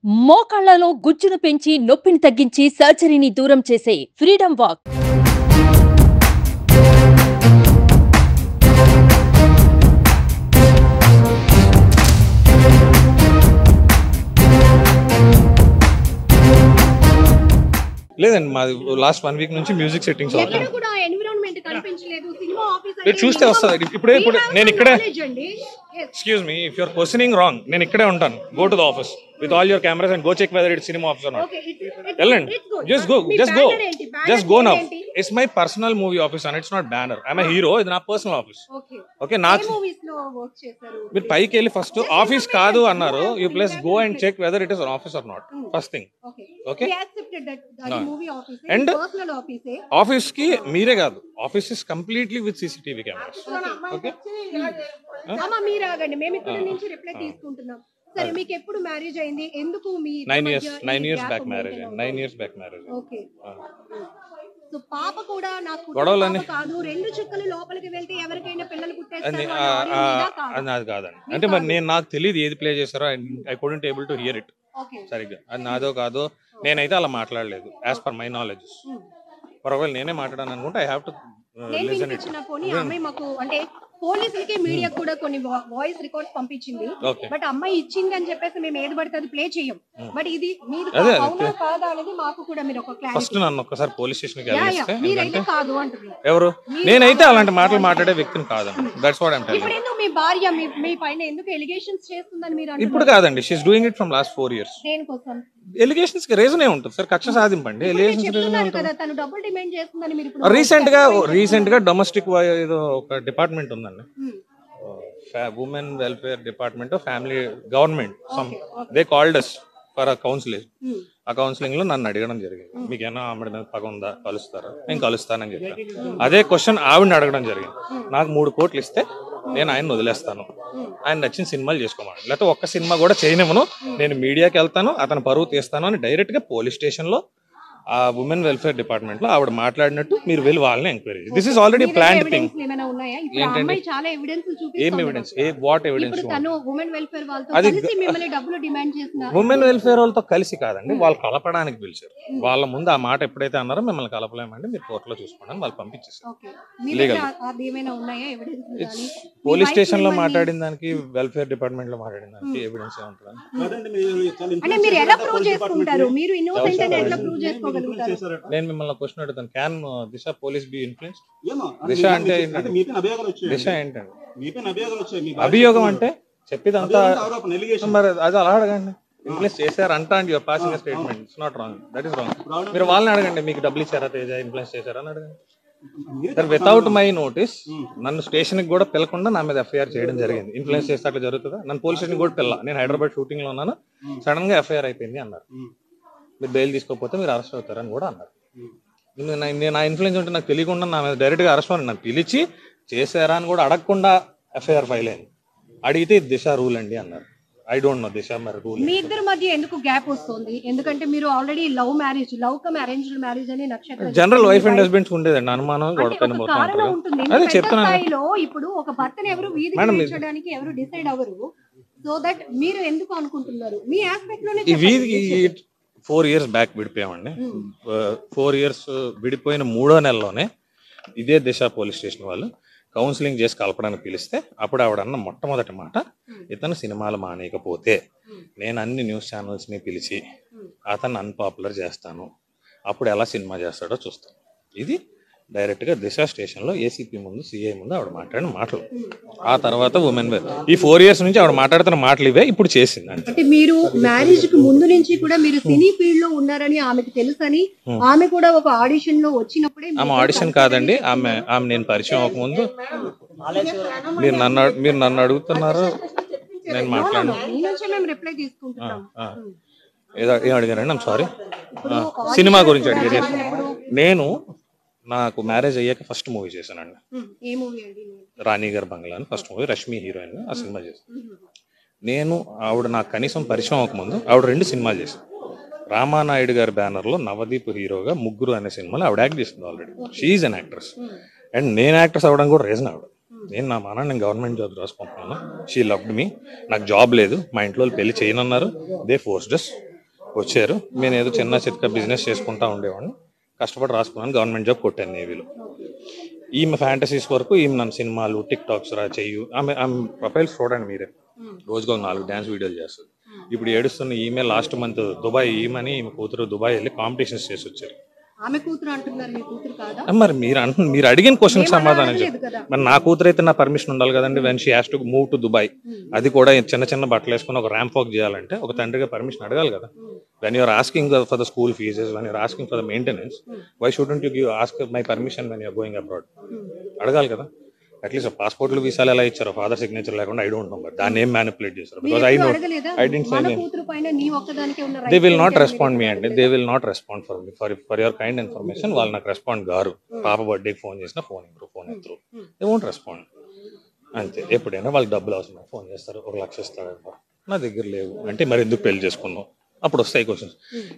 మోకాళ్లలో గుజ్జును పెంచి నొప్పిని తగ్గించి సర్జరీని దూరం చేసే ఫ్రీడమ్ వాక్. లేదండి మాది లాస్ట్ 1 వీక్ నుంచి మ్యూజిక్ సెట్టింగ్స్ అవుతాయి. మీరు చూస్తే వస్తుంది. ఇప్పుడే నేను ఇక్కడే excuse me if you're questioning wrong నేను ఇక్కడే ఉంటాను. Go to the office with all your cameras and go check whether it's cinema office or not. వెళ్ళండి, just go now. It's my personal movie office and it's not banner. I'm a hero. ఇది నా personal office. Okay, నాకు మీరు పైకి వెళ్ళి first office కాదు అన్నారు. You please go and check whether it is an office or not first thing. Okay, and office కి మీరే కాదు, office is completely with CCTV cameras. Okay, సరే, మీకు ఎప్పుడు మ్యారేజ్ అయింది? ఎందుకు మీ 9 years బ్యాక్ మ్యారేజ్ అయింది. 9 years back marriage. Okay, so పాప కూడా నాకు గొడవలని కాదు, 2 చుక్కలు లోపలికి వెళ్తే ఎవరికైనా పిల్లలు పుట్టేస్తారు అది కాదండి. అంటే మరి నేను నాకు తెలియదు ఏది ప్లే చేశారో. I couldn't able to hear it సరిగ్గా. అది నాదో కాదో నేనైతే అలా మాట్లాడలేదు యాజ్ పర్ మై నాలెడ్జ్. ఒకవేళ నేనే మాట్లాడాను అనుకుంటే I have to listen it. అమ్మాయి మాకు అంటే పోలీసులకి మీడియా కూడా కొన్ని వాయిస్ రికార్డ్స్ పంపించింది. బట్ అమ్మాయి ఇచ్చింది అని చెప్పేసి మేము ఏది పడితే అది ప్లే చేయం. బట్ ఇది మీరు అవునా కాదా అనేది మాకు కూడా మీరు ఒక క్లారిటీ. ఫస్ట్ నన్ను ఒక్కసారి పోలీస్ స్టేషన్ కి వెళ్ళిస్తే మీరైతే కాదు అంటున్నారు. ఎవరు? నేనైతే అలాంటి మాటలు మాట్లాడే వ్యక్తిని కాదండి. That's what I am telling. ఇప్పుడు ఎందుకు మీ భార్య మీ పైన ఎందుకు ఎలిగేషన్స్ చేస్తుందని మీరు అంటున్నారు? ఇప్పుడు కాదండి, she is doing it from last 4 years. దేనికోసం? ఎలిగేషన్స్ కి రీజన్ ఏ ఉంటుంది సార్. కక్ష సాధింపండి. ఎలిగేషన్స్ రీజన్ కదా, తను డబుల్ డిమాండ్ చేస్తుందని మీరు ఇప్పుడు రీసెంట్ గా డొమెస్టిక్ ఏదో ఒక డిపార్ట్మెంట్ ఉందండి, women welfare department family government some they called us for a counselling. ఆ కౌన్సిలింగ్ లో నన్ను అడగడం జరిగింది, మీకేనా ఆవిడ మీద పగ ఉందా, కలుస్తారా? నేను కలుస్తానని చెప్పాను. అదే క్వశ్చన్ ఆవిడని అడగడం జరిగింది. నాకు 3 కోట్లు ఇస్తే నేను ఆయన వదిలేస్తాను, ఆయన నచ్చిన సినిమాలు చేసుకోమని, లేకపోతే ఒక్క సినిమా కూడా చేయనివ్వను, నేను మీడియాకి వెళ్తాను, అతను పరువు తీస్తాను అని డైరెక్ట్ గా పోలీస్ స్టేషన్ లో ఆ ఉమెన్ వెల్ఫేర్ డిపార్ట్మెంట్ లో ఆవిడ మాట్లాడినట్టు మీరు వెళ్ళి వాళ్ళని enquiry. This is already planned thing. ఏంటండి? ఏం ఎవిడెన్స్? What evidence? అది ఉమెన్ వెల్ఫేర్ వాళ్ళతో కలిసి కాదండి, వాళ్ళు కలపడానికి పిలిచారు. వాళ్ళ ముందు ఆ మాట ఎప్పుడైతే అన్నారో మిమ్మల్ని కలపలేమండి, మీరు కోర్టులో చూసుకోండి వాళ్ళు పంపించేసారు. పోలీస్ స్టేషన్ లో మాట్లాడిన దానికి వెల్ఫేర్ డిపార్ట్మెంట్ లో మాట్లాడిన దానికి ఎవిడెన్స్ ఏమంటారు? నేను మిమ్మల్ని క్వశ్చన్ అడుగుతాను, can Disha police be influenced? Disha అంటే దిశ ఏంటండి? అభియోగం అంటే చెప్పేదంతా మరి అది అలా అడగండి. ఇన్ఫ్లుయెన్స్ చేశారు అంట and your passing statement. It's not wrong, that is wrong. మీరు వాళ్ళని అడగండి, మీకు డబ్బులు ఇచ్చారా తేజ, ఇన్ఫ్లుయెన్స్ చేశారా అని అడగండి. వితౌట్ మై నోటీస్ నన్ను స్టేషన్ కి కూడా పిలకుండా నా మీద ఎఫ్ఐఆర్ చేయడం జరిగింది. ఇన్ఫ్లుయెన్స్ చేస్తే అట్లా జరుగుతుందా? నన్ను పోలీస్ స్టేషన్ కూడా పిల్ల, నేను హైదరాబాద్ షూటింగ్ లో ఉన్నాను, సడన్ గా ఎఫ్ఐఆర్ అయిపోయింది అన్నారు. మీరు బెయిల్ తీసుకోకపోతే మీరు అరెస్ట్ అవుతారని కూడా అన్నారు. నేను ఆ ఇన్ఫ్లుయెన్స్ ఉంటే నాకు తెలియకుండా నా మీద డైరెక్ట్ గా అరెస్ట్ అని నన్ను పిలిచి చేశారా అని కూడా అడగకుండా ఎఫ్ఐఆర్ ఫైల్ అయింది. అడిగితే దిశ రూల్ అండి అన్నారు. ఐ డోంట్ నో దిశ మరి రూల్. మీ ఇద్దరి మధ్య ఎందుకు గ్యాప్ వస్తుంది? ఎందుకంటే మీరు already love come arranged marriage అని నక్షత్రం జనరల్ వైఫ్ అండ్ హస్బెండ్స్ ఉండేదండి, అనుమానం కారణం ఉంటుంది. అదే చెప్తున్నాను. ఇప్పుడు ఒక భర్తని ఎవరు వీధికి ఎవరు డిసైడ్ అవ్వరు. సో దట్ మీరు ఎందుకు అనుకుంటున్నారు? మీ ఆస్పెక్ట్ లోనే 4 years బ్యాక్ విడిపోయామండి. 4 years విడిపోయిన 3వ నెలలోనే ఇదే దిశ పోలీస్ స్టేషన్ వాళ్ళు కౌన్సిలింగ్ చేసి కలపడానికి పిలిస్తే అప్పుడు ఆవిడన్న మొట్టమొదటి మాట, ఇతను సినిమాలు మానేయకపోతే నేను అన్ని న్యూస్ ఛానల్స్ని పిలిచి అతను అన్పాపులర్ చేస్తాను, అప్పుడు ఎలా సినిమా చేస్తాడో చూస్తాను. ఇది డైరెక్ట్ గా దిశ స్టేషన్ లో ఏసీపీ ముందు, సిఐ ముందు ఆవిడ మాట్లాడిన మాటలు. ఆ తర్వాత ఉమెన్ ఈ 4 years నుంచి ఆవిడ మాట్లాడుతున్న మాటలు ఇవే ఇప్పుడు చేసింది. అంటే మీరు మ్యారేజ్ కి ముందు నుంచి కూడా మీరు సినీ ఫీల్డ్ లో ఉన్నారని ఆమెకు తెలుసని, ఆమె కూడా ఒక ఆడిషన్ లో వచ్చినప్పుడే. ఆమె ఆడిషన్ కాదండి, ఆమె నేను పరిచయం అవ్వకముందు. మీరు నన్ను అడుగుతున్నారు, నేను మాట్లాడాను. ఏం అడిగారండి? సారీ, సినిమా గురించి అడిగారు. నేను నాకు మ్యారేజ్ అయ్యాక ఫస్ట్ మూవీ చేశానండి, రాణి గారి బంగ్లా అని ఫస్ట్ మూవీ, రష్మి హీరోయిన్. ఆ సినిమా చేశాను నేను. ఆవిడ నాకు కనీసం పరిచయం అవ్వకముందు ఆవిడ 2 సినిమాలు చేశాను. రామానాయుడు గారి బ్యానర్లో నవదీప్ హీరోగా ముగ్గురు అనే సినిమాలో ఆవిడ యాక్ట్ చేసింది already. She an actress and నేను యాక్ట్రెస్ అవ్వడం కూడా రీజన్ ఆవిడ. నేను గవర్నమెంట్ జాబ్ రాసుకుంటున్నాను. She loved me. నాకు జాబ్ లేదు, మా ఇంట్లో పెళ్లి చేయనన్నారు. They forced us. వచ్చారు. నేను ఏదో చిన్న చిత్క బిజినెస్ చేసుకుంటా ఉండేవాడిని, కష్టపడి రాసుకున్నాను, గవర్నమెంట్ జాబ్ కొట్టాను నేవీలో. ఈమె ఫ్యాంటసీస్ వరకు ఈమె నన్ను సినిమాలు టిక్ టాక్స్ రా చెయ్యు, ఆమె ప్రొఫైల్స్ చూడండి మీరే, రోజుకు 4 డ్యాన్స్ వీడియోలు చేస్తుంది. ఇప్పుడు ఏడుస్తున్న ఈమె లాస్ట్ మంత్ దుబాయ్, ఈమెని ఈమె కూతురు దుబాయ్ వెళ్ళి కాంపిటీషన్స్ చేసి వచ్చారు. ఆమె కూతురు అంటున్నారు, మీ కూతురు కాదా? మరి మీరు అడిగిన క్వశ్చన్ సమాధానం చెప్పి, మరి నా కూతురు అయితే నా పర్మిషన్ ఉండాలి కదండి. When she has to move to Dubai, అది కూడా చిన్న చిన్న బట్టలు వేసుకుని ఒక ర్యాంప్ వాక్ చేయాలంటే ఒక తండ్రిగా పర్మిషన్ అడగాలి కదా. When you're asking for the school fees, when you're asking for the maintenance, why shouldn't you ask my permission when you're going abroad? అడగాలి కదా. అట్లీస్ట్ పాస్పోర్ట్లు వీసాలు ఎలా ఇచ్చారో ఫాదర్ సిగ్నేచర్ లేకుండా ఐ డోంట్ నో, బట్ దాన్ని ఏం మ్యానిపులేట్ చేశారు. Because I know I didn't sign it. They will not respond me అండి, they will not respond for me. For your kind information, వాళ్ళు నాకు రెస్పాండ్ గారు. పాప బర్త్డేకి ఫోన్ చేసినా ఫోన్ ఎత్తురు, దే వోంట్ రెస్పాండ్. అంతే. ఎప్పుడైనా వాళ్ళకి డబ్బులు అవసరం ఫోన్ చేస్తారు, 1 లక్ష ఇస్తాడు, నా దగ్గర లేవు అంటే మరి ఎందుకు పెళ్లి చేసుకున్నావు, అప్పుడు వస్తాయి క్వశ్చన్స్.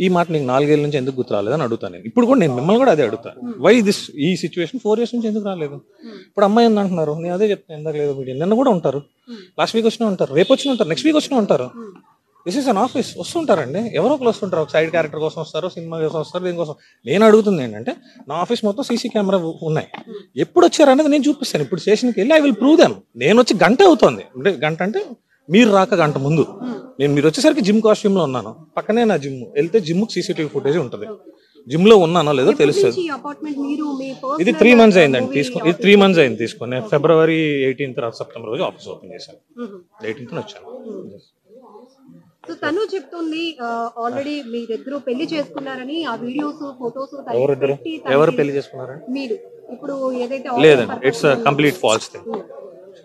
ఈ మాట నీకు 4 ఏళ్ళ నుంచి ఎందుకు గుర్తు రాలేదని అడుగుతాను నేను. ఇప్పుడు కూడా నేను మిమ్మల్ని కూడా అదే అడుగుతాను, వై దిస్ ఈ సిచ్యువేషన్ 4 years నుంచి ఎందుకు రాలేదు? ఇప్పుడు అమ్మాయి ఏంది అంటున్నారు, నేను అదే చెప్తాను, ఎందుకు లేదు మీడియా. నిన్న కూడా ఉంటారు, లాస్ట్ వీక్ వచ్చినా ఉంటారు, రేపు వచ్చినా ఉంటారు, నెక్స్ట్ వీక్ వచ్చినా ఉంటారు. దిస్ ఈస్ అన్ ఆఫీస్, వస్తుంటారండి, ఎవరో ఒకరు వస్తుంటారు, ఒక సైడ్ క్యారెక్టర్ కోసం వస్తారు, సినిమా కోసం వస్తారు, దీనికోసం. నేను అడుగుతుంది ఏంటంటే, నా ఆఫీస్ మొత్తం సీసీ కెమెరా ఉన్నాయి, ఎప్పుడు వచ్చారు అనేది నేను చూపిస్తాను. ఇప్పుడు స్టేషన్కి వెళ్ళి ఐ విల్ ప్రూవ్ దెమ్. నేను వచ్చి గంట అవుతుంది, అంటే గంట అంటే మీరు రాక గంట ముందు. మీరు వచ్చేసరికి జిమ్ కాస్ట్యూమ్ లో ఉన్నాను, పక్కనే నా జిమ్, వెళ్తే జిమ్ సీసీటీవీ ఫుటేజ్ ఉంటుంది, జిమ్ లో ఉన్నానో లేదో తెలుస్తుంది. ఇది 3 months అయిందండి తీసుకుని, ఇది 3 months అయింది తీసుకుని. February 18th సెప్టెంబర్ రోజు ఆఫీస్ ఓపెన్ చేశాను, 18th వచ్చాను. సో తను చెప్తుంది ఆల్రెడీ మీరిద్దరు పెళ్లి చేసుకున్నారని, ఆ వీడియోస్ ఫోటోస్ ఎవరు పెళ్లి చేసుకున్నారని మీరు ఇప్పుడు ఏదైతే లేదండి, it's complete falls thing,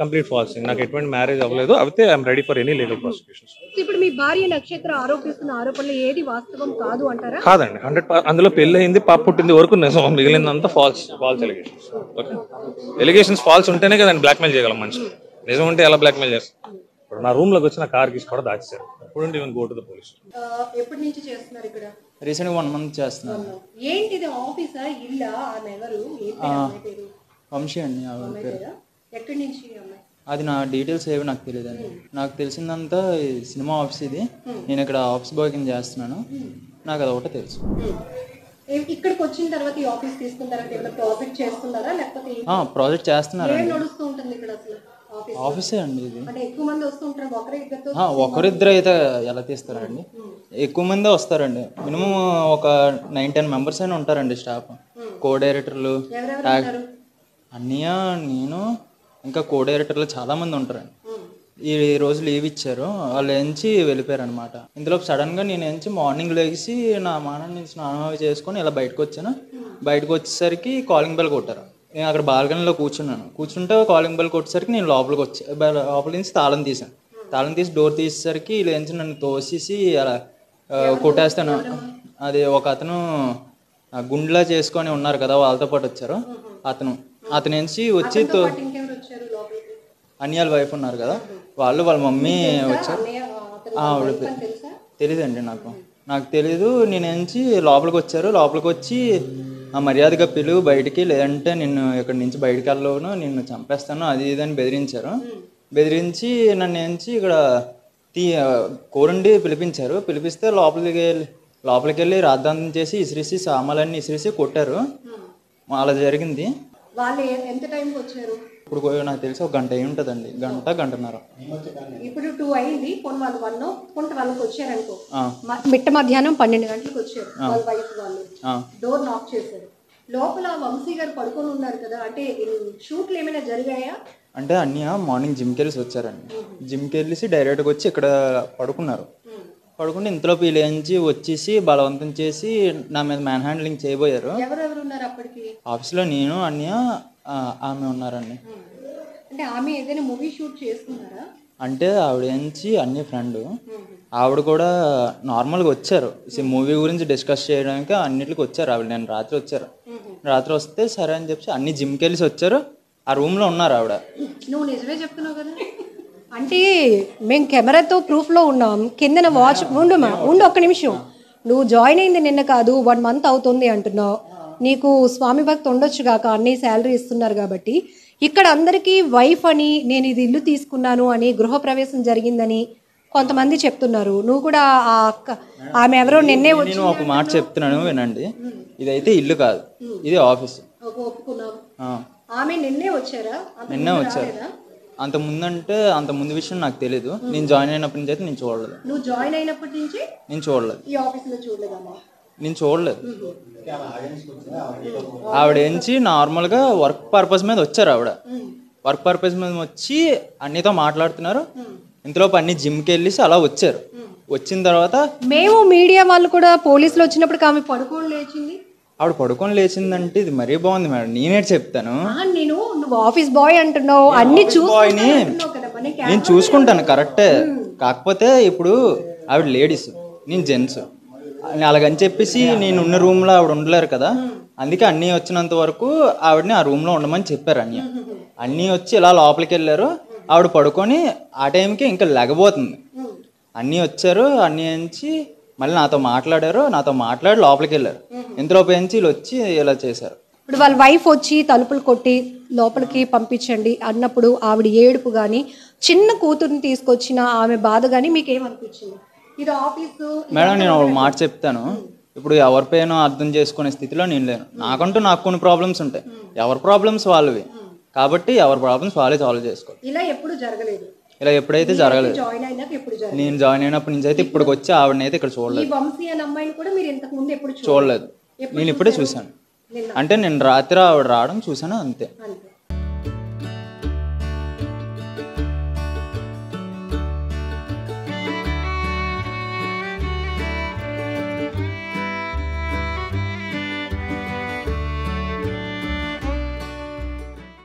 complete falls thing. నాకు ఎటువంటి మ్యారేజ్ అవ్వలేదు, అయితే I'm ready for any legal prosecutions. ఇప్పుడు మీ భార్య నక్షత్ర ఆరోపిస్తున్న ఆరోపణలు ఏది వాస్తవం కాదు అంటారా? కాదండి, 100%. అందులో పెళ్లి అయింది, పాప పుట్టింది వరకు నిజం, మిగిలిందంతా false allegations. Okay, allegations false ఉంటేనే కదండి బ్లాక్మెయిల్ చేయగలం మనిషి. నిజం ఉంటే ఎలా బ్లాక్మెయిల్ చేస్తారు? ఇప్పుడు నా రూమ్ లోకి వచ్చిన కార్ గీసి కూడా దాచేశారు. అప్పుడు even go to the police. ఎప్పటి నుంచి చేస్తున్నారు ఇక్కడ? రీసెంట్ 1 month చేస్తున్నాను. ఏంటిది, ఆఫీసా, ఇల్లా? ఆమె ఎవరు? వంశీ అండి. ఎక్కడి నుంచి అమ్మాయి? అది నా డీటెయిల్స్ ఏవి నాకు తెలియదండి. నాకు తెలిసిందంతా సినిమా ఆఫీస్ ఇది, నేను ఇక్కడ ఆఫీస్ బాయ్ కింద చేస్తున్నాను, నాకు అది ఒకటే తెలుసు. ఇక్కడికి వచ్చిన తర్వాత ఈ ఆఫీస్ తీసుకున్న తర్వాత ఏమైనా ప్రాజెక్ట్ చేస్తున్నారా, లేకపోతే ప్రాజెక్ట్ చేస్తున్నారండి. నడుస్తూ ఉంటుంది ఇక్కడ అసలు ఆఫీసే అండి ఇది. అంటే ఎక్కువ మంది వస్తుంటారు, ఒకరిద్దరు అయితే ఎలా తీస్తారండి, ఎక్కువ మందే వస్తారండి. మినిమం ఒక 9-10 members అయినా ఉంటారండి స్టాఫ్, కో డైరెక్టర్లు, అన్నయ్య, నేను, ఇంకా కో డైరెక్టర్లు చాలా మంది ఉంటారండి. ఈ రోజు లీవ్ ఇచ్చారు, వాళ్ళు ఎంచి వెళ్ళిపోయారు అనమాట. ఇందులో సడన్ గా నేను ఎంచి మార్నింగ్ లేచి నా మానాన్ని స్నానం అవి చేసుకొని ఇలా బయటకు వచ్చాను. బయటకు వచ్చేసరికి కాలింగ్ బెల్ కొట్టారు. నేను అక్కడ బాల్కనీలో కూర్చుంటే కాలింగ్ బెల్ కొట్టేసరికి నేను లోపలికి లోపల నుంచి తాళం తీసి డోర్ తీసేసరికి లేచి నన్ను తోసేసి అలా కొట్టేస్తాను. అది ఒక అతను గుండెలా చేసుకొని ఉన్నారు కదా, వాళ్ళతో పాటు వచ్చారు. అతను నుంచి వచ్చి అన్యాల వైఫ్ ఉన్నారు కదా, వాళ్ళ మమ్మీ వచ్చారు. తెలీదండి, నాకు తెలీదు. నేను నుంచి లోపలికి వచ్చారు. లోపలికి వచ్చి మర్యాదగా పిలువు బయటికి, లేదంటే నిన్ను ఇక్కడి నుంచి బయటకు వెళ్ళను, నిన్ను చంపేస్తాను, అది ఇది అని బెదిరించి నన్ను ఎంచి ఇక్కడ కోరండి పిలిపించారు. పిలిపిస్తే లోపలికి వెళ్ళి రాద్ధాంతం చేసి ఇసిరిసి సామాన్లన్నీ ఇసిరిసి కొట్టారు. అలా జరిగింది. వాళ్ళు ఎంత టైంకి వచ్చారు? ఇప్పుడు నాకు తెలిసి 1 గంట అయి ఉంటుందండి, గంటన్నర. ఇప్పుడు 2 అయింది, కొన్ని వాళ్ళు 1 వచ్చారనుకో, మిట్ట మధ్యాహ్నం 12 గంటలకు వచ్చారు. వాళ్ళ వైఫ్ వాళ్ళు డోర్ నాక్ చేశారు. లోపల వంశీ గారు పడుకొని ఉన్నారు కదా, అంటే షూట్లు ఏమైనా జరిగాయా? అంటే అన్నయ్య మార్నింగ్ జిమ్కి వెళ్ళి వచ్చారండి. జిమ్కి వెళ్ళి డైరెక్ట్గా వచ్చి ఇక్కడ పడుకుంటే ఇంతలో వీళ్ళేంచి వచ్చేసి బలవంతం చేసి నా మీద మ్యాన్ హ్యాండ్లింగ్ చేయబోయారు. ఎవరెవరు ఉన్నారు అప్పటికి ఆఫీస్లో? నేను, అన్నయ్య, ఆమె ఉన్నారండి. అంటే ఆమె ఏదైనా మూవీ షూట్ చేస్తున్నారా? అంటే ఆవిడ ఏంచి అన్ని ఫ్రెండ్, ఆవిడ కూడా నార్మల్గా వచ్చారు మూవీ గురించి డిస్కస్ చేయడానికి, అన్నిటికి వచ్చారు ఆవిడ. నేను రాత్రి వస్తే సరే అని చెప్పి అన్ని జిమ్కి వెళ్ళి వచ్చారు. ఆ రూమ్లో ఉన్నారు ఆవిడ. నువ్వు నిజమే చెప్తున్నావు కదా? అంటే మేము కెమెరాతో ప్రూఫ్లో ఉన్నాం, కిందన వాచ్ ఉండు ఒక్క నిమిషం. నువ్వు జాయిన్ అయింది నిన్న కాదు, 1 month అవుతుంది అంటున్నావు. నీకు స్వామి భక్తి ఉండొచ్చు కాక, అన్ని శాలరీ ఇస్తున్నారు కాబట్టి. ఇక్కడ అందరికీ వైఫ్ అని, నేను ఇది ఇల్లు తీసుకున్నాను అని, గృహప్రవేశం జరిగిందని, కొంతమంది చెప్తున్నారు నువ్వు కూడా ఆ అక్క ఆమె ఎవరో నిన్నే వచ్చి నేను ఒక మాట చెప్తున్నాను వినండి, ఇదైతే ఇల్లు కాదు, ఇది ఆఫీస్. ఒప్పుకున్నావు. ఆమె నిన్నే వచ్చారా? నిన్నే వచ్చారు. అంత ముందు విషయం నాకు తెలీదు. నేను జాయిన్ అయినప్పటి నుంచి అయితే నేను చూడలేదు. నువ్వు జాయిన్ అయినప్పటి నుంచి నేను చూడలేదు. ఈ ఆఫీస్లో చూడలేదమ్మా? నేను చూడలేదు. ఆవిడ ఏంచి నార్మల్గా వర్క్ పర్పస్ మీద వచ్చారు. ఆవిడ వర్క్ పర్పస్ మీద వచ్చి అన్నితో మాట్లాడుతున్నారు. ఇంతలోపు అన్ని జిమ్కి వెళ్ళేసి అలా వచ్చారు. వచ్చిన తర్వాత మేము మీడియా వాళ్ళు కూడా పోలీసులు వచ్చినప్పుడు ఆమె పడుకొని లేచింది. ఆవిడ పడుకొని లేచిందంటే ఇది మరీ బాగుంది మేడం. నేనే చెప్తాను. నువ్వు ఆఫీస్ బాయ్ అంటున్నావు, అన్ని బాయ్ని నేను చూసుకుంటాను కరెక్టే. కాకపోతే ఇప్పుడు ఆవిడ లేడీస్, నేను జెంట్స్, అలాగని చెప్పేసి నేను ఉన్న రూమ్లో ఆవిడ ఉండలేరు కదా. అందుకే అన్నీ వచ్చినంత వరకు ఆవిడని ఆ రూమ్లో ఉండమని చెప్పారు. అన్నీ వచ్చి ఇలా లోపలికి వెళ్ళారు. ఆవిడ పడుకొని ఆ టైంకి ఇంకా లెగబోతుంది. అన్నీ వచ్చారు. అన్నీ నుంచి మళ్ళీ నాతో మాట్లాడారు. నాతో మాట్లాడి లోపలికి వెళ్ళారు. ఇంతలోపు నుంచి వీళ్ళు వచ్చి ఇలా చేశారు. ఇప్పుడు వాళ్ళ వైఫ్ వచ్చి తలుపులు కొట్టి లోపలికి పంపించండి అన్నప్పుడు ఆవిడ ఏడుపు కానీ చిన్న కూతురుని తీసుకొచ్చిన ఆమె బాధ కానీ మీకు ఏమనిపించింది? ఇది ఆఫీసు మేడం, నేను ఒక మాట చెప్తాను. ఇప్పుడు ఎవరి పైన అర్థం చేసుకునే స్థితిలో నేను లేను. నాకు కొన్ని ప్రాబ్లమ్స్ ఉంటాయి. ఎవరి ప్రాబ్లమ్స్ వాళ్ళవి. కాబట్టి ఎవరి ప్రాబ్లమ్స్ వాళ్ళే సాల్వ్ చేసుకోవాలి. ఇలా ఎప్పుడు జరగలేదు. ఇలా ఎప్పుడైతే జరగలేదు. జాయిన్ అయినాక ఎప్పుడు జరగలేదు. నేను జాయిన్ అయినప్పటి నుంచి అయితే ఇప్పటికి వచ్చి ఆవిడనైతే ఇక్కడ చూడలేదు. ఈ వంశీ అనే అమ్మాయిని కూడా మీరు ఇంతకు ముందు ఎప్పుడు చూడలేదు. నేను ఇప్పుడే చూశాను. అంటే నేను రాత్రి ఆవిడ రావడం చూసాను అంతే.